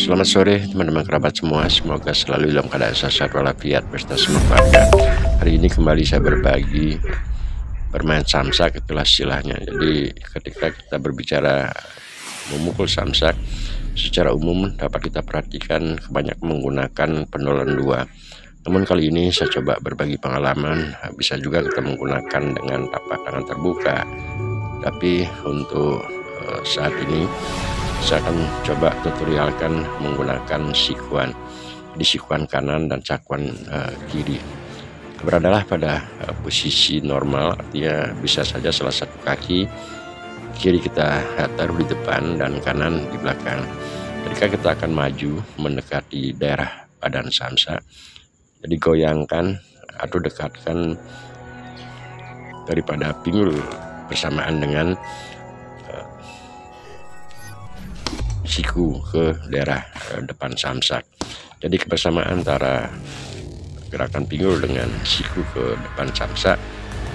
Selamat sore teman-teman kerabat semua, semoga selalu dalam keadaan sehat walafiat beserta semua keluarga. Hari ini kembali saya berbagi bermain samsak, itulah istilahnya. Jadi ketika kita berbicara memukul samsak, secara umum dapat kita perhatikan kebanyakan menggunakan pendolan dua. Namun kali ini saya coba berbagi pengalaman, bisa juga kita menggunakan dengan tapak tangan terbuka. Tapi untuk saat ini saya akan coba tutorialkan menggunakan sikuan di sikuan kanan dan cakuan kiri. Beradalah pada posisi normal, artinya bisa saja salah satu kaki kiri kita taruh di depan dan kanan di belakang. Ketika kita akan maju mendekati daerah badan samsak, jadi goyangkan atau dekatkan daripada pinggul bersamaan dengan siku ke daerah depan samsak. Jadi kebersamaan antara gerakan pinggul dengan siku ke depan samsak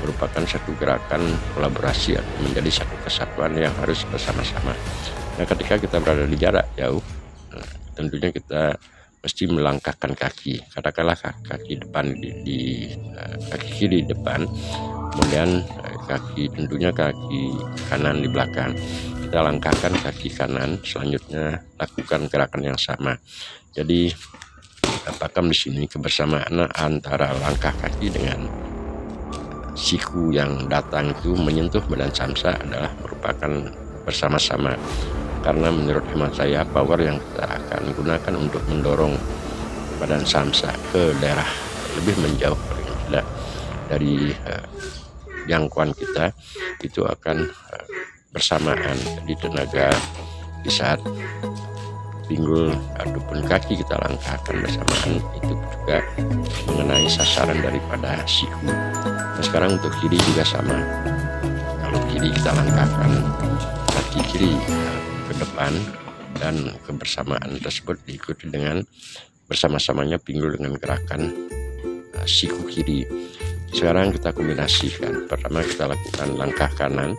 merupakan satu gerakan kolaborasi atau menjadi satu kesatuan yang harus bersama-sama. Nah, ketika kita berada di jarak jauh, tentunya kita mesti melangkahkan kaki, katakanlah kaki depan di kaki kiri depan, kemudian tentunya kaki kanan di belakang. Kita langkahkan kaki kanan, selanjutnya lakukan gerakan yang sama. Jadi apakah di sini kebersamaan antara langkah kaki dengan siku yang datang itu menyentuh badan samsak adalah merupakan bersama-sama. Karena menurut hemat saya, power yang kita akan gunakan untuk mendorong badan samsak ke daerah lebih menjauh paling tidak dari jangkauan kita itu akan bersamaan. Jadi tenaga di saat pinggul ataupun kaki kita langkahkan bersamaan itu juga mengenai sasaran daripada siku. Nah, sekarang untuk kiri juga sama. Kalau kiri kita langkahkan kaki kiri ke depan dan kebersamaan tersebut diikuti dengan bersama-samanya pinggul dengan gerakan siku kiri. Sekarang kita kombinasikan. Pertama kita lakukan langkah kanan,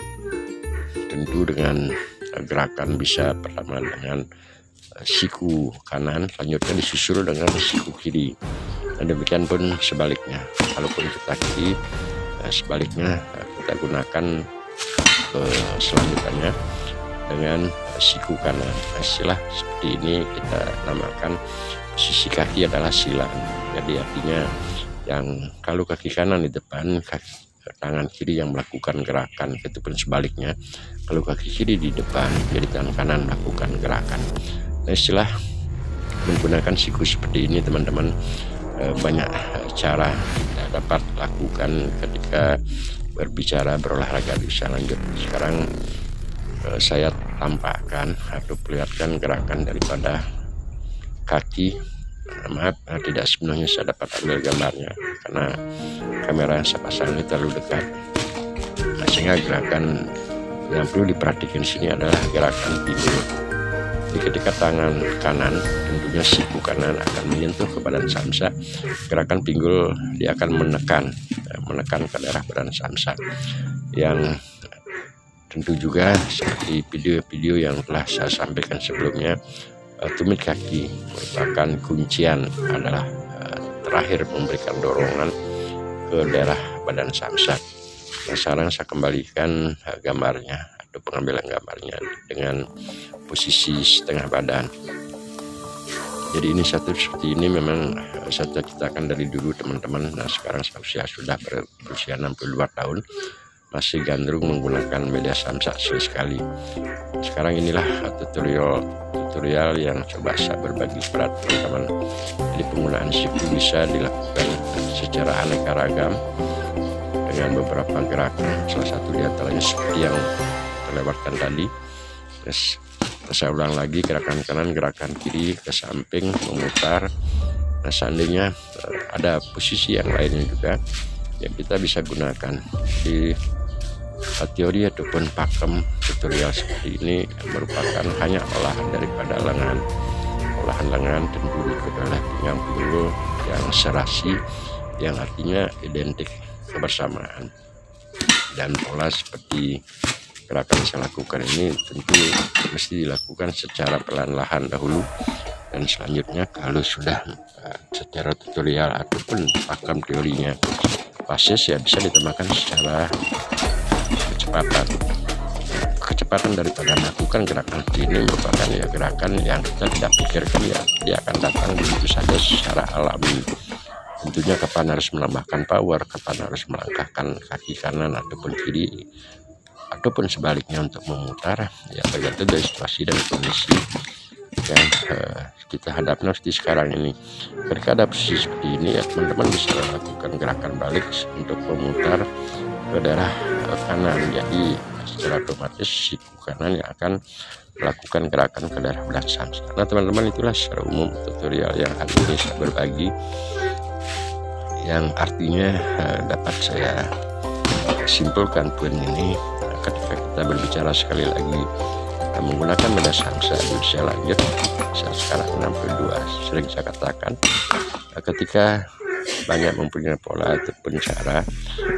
tentu dengan gerakan bisa pertama dengan siku kanan, selanjutnya disusul dengan siku kiri, dan demikian pun sebaliknya. Kalaupun kita kiri, sebaliknya kita gunakan selanjutnya dengan siku kanan. Istilah seperti ini kita namakan posisi kaki adalah silang. Jadi artinya yang kalau kaki kanan di depan, tangan kiri yang melakukan gerakan, itu pun sebaliknya. Kalau kaki kiri di depan, jadi tangan kanan melakukan gerakan. Nah, istilah menggunakan siku seperti ini teman-teman, banyak cara kita dapat lakukan ketika berbicara berolahraga bisa lanjut. Sekarang saya tampakkan atau perlihatkan gerakan daripada kaki. Maaf, tidak sebenarnya saya dapat ambil gambarnya karena kamera yang saya pasang ini terlalu dekat. Nah, sehingga gerakan yang perlu diperhatikan sini adalah gerakan pinggul. Jadi ketika tangan kanan, tentunya siku kanan akan menyentuh ke badan samsak, gerakan pinggul dia akan menekan ke daerah badan samsak. Yang tentu juga seperti video-video yang telah saya sampaikan sebelumnya, tumit kaki merupakan kuncian, adalah terakhir memberikan dorongan ke daerah badan samsak. Nah, sekarang saya kembalikan gambarnya atau pengambilan gambarnya dengan posisi setengah badan. Jadi ini satu seperti ini memang saya cita-citakan dari dulu teman-teman. Nah, sekarang saya sudah berusia 62 tahun, masih gandrung menggunakan media samsak sekali. Sekarang inilah tutorial yang coba saya berbagi kepada teman-teman. Jadi penggunaan siku bisa dilakukan secara aneka ragam dengan beberapa gerakan. Salah satu diantaranya seperti yang terlewatkan tadi. Terus saya ulang lagi, gerakan kanan, gerakan kiri ke samping, memutar. Nah, seandainya ada posisi yang lainnya juga yang kita bisa gunakan di teori ataupun pakem. Tutorial seperti ini merupakan hanya olahan daripada lengan. Olahan lengan tentu diikuti oleh pinggang pinggul yang serasi, yang artinya identik kebersamaan. Dan pola seperti gerakan yang saya lakukan ini tentu mesti dilakukan secara perlahan-lahan dahulu Dan selanjutnya kalau sudah secara tutorial ataupun paham teorinya basis, ya bisa ditambahkan secara kecepatan daripada melakukan gerakan ini merupakan ya gerakan yang kita tidak pikirkan, ya dia akan datang begitu saja secara alami. Tentunya kapan harus menambahkan power, kapan harus melangkahkan kaki kanan ataupun kiri, ataupun sebaliknya untuk memutar, ya tergantung dari situasi dan kondisi yang kita hadapi seperti sekarang ini. Ketika ada posisi seperti ini, ya teman-teman bisa melakukan gerakan balik untuk memutar ke daerah kanan. Jadi secara otomatis siku kanan yang akan melakukan gerakan ke daerah belah samsa. Nah teman-teman, itulah secara umum tutorial yang hari ini saya berbagi, yang artinya dapat saya simpulkan poin ini ketika kita berbicara sekali lagi menggunakan beda samsa di usia lanjut. Saya sekarang 62, sering saya katakan ketika banyak mempunyai pola ataupun cara,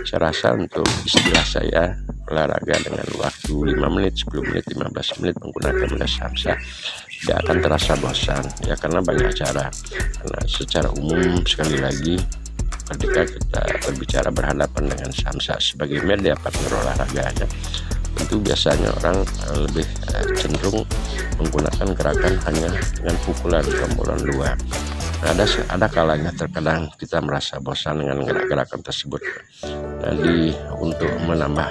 saya rasa untuk istilah saya olahraga dengan waktu 5 menit, 10 menit, 15 menit menggunakan beda samsa tidak akan terasa bosan, ya karena banyak cara. Karena secara umum sekali lagi ketika kita berbicara berhadapan dengan samsa sebagai media partner olahraganya, tentu biasanya orang lebih cenderung menggunakan gerakan hanya dengan pukulan tombolan luar. Nah, ada kalanya terkadang kita merasa bosan dengan gerakan tersebut. Jadi untuk menambah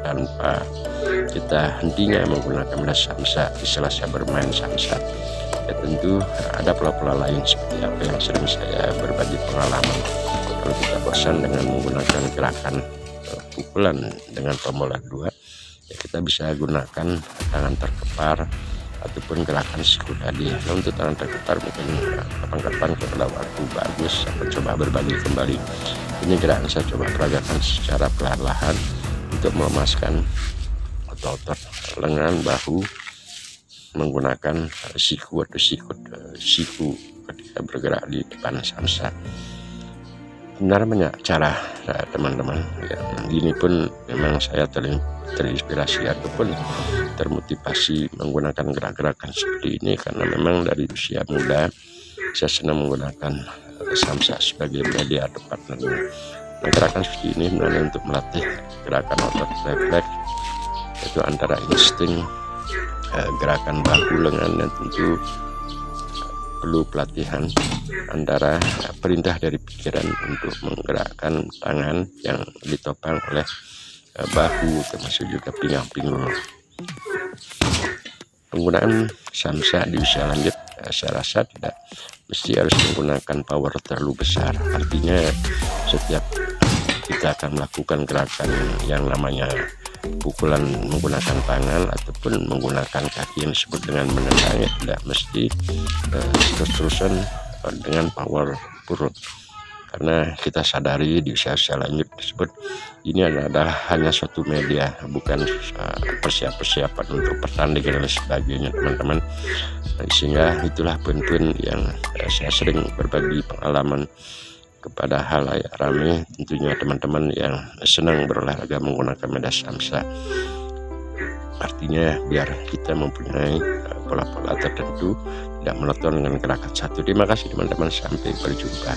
tanpa kita hentinya menggunakan beda samsa di sela-sela bermain samsa, ya tentu ada pola-pola lain seperti apa yang sering saya berbagi pengalaman. Kalau kita bosan dengan menggunakan gerakan pukulan dengan tombolan 2, ya kita bisa gunakan tangan terkepar ataupun gerakan siku tadi. Nah, untuk tangan terkepar mungkin kapan-kapan kalau waktu bagus saya coba berbagi kembali. Ini gerakan saya coba peragakan secara perlahan untuk melemaskan otot lengan, bahu menggunakan siku atau siku ketika bergerak di depan samsa. Benar banyak cara teman-teman, ya, gini pun memang saya terinspirasi ataupun termotivasi menggunakan gerak-gerakan seperti ini karena memang dari usia muda saya senang menggunakan samsa sebagai media atau partnernya. Nah, gerakan seperti ini sebenarnya untuk melatih gerakan otot refleks, yaitu antara insting, gerakan bahu, lengan, dan tentu perlu pelatihan antara perintah dari pikiran untuk menggerakkan tangan yang ditopang oleh bahu, termasuk juga pinggang pinggul. Penggunaan samsa di usia lanjut saya rasa tidak mesti harus menggunakan power terlalu besar. Artinya setiap kita akan melakukan gerakan yang namanya pukulan menggunakan tangan ataupun menggunakan kaki yang disebut dengan menendang, ya tidak mesti terus-terusan dengan power perut, karena kita sadari di usia lanjut tersebut ini adalah hanya suatu media, bukan persiapan untuk pertandingan dan sebagainya teman-teman. Sehingga itulah poin-poin yang saya sering berbagi pengalaman kepada halayak ramai, tentunya teman-teman yang senang berolahraga menggunakan media samsa. Artinya biar kita mempunyai pola-pola tertentu, tidak monoton dengan gerakan satu. Terima kasih teman-teman, sampai berjumpa.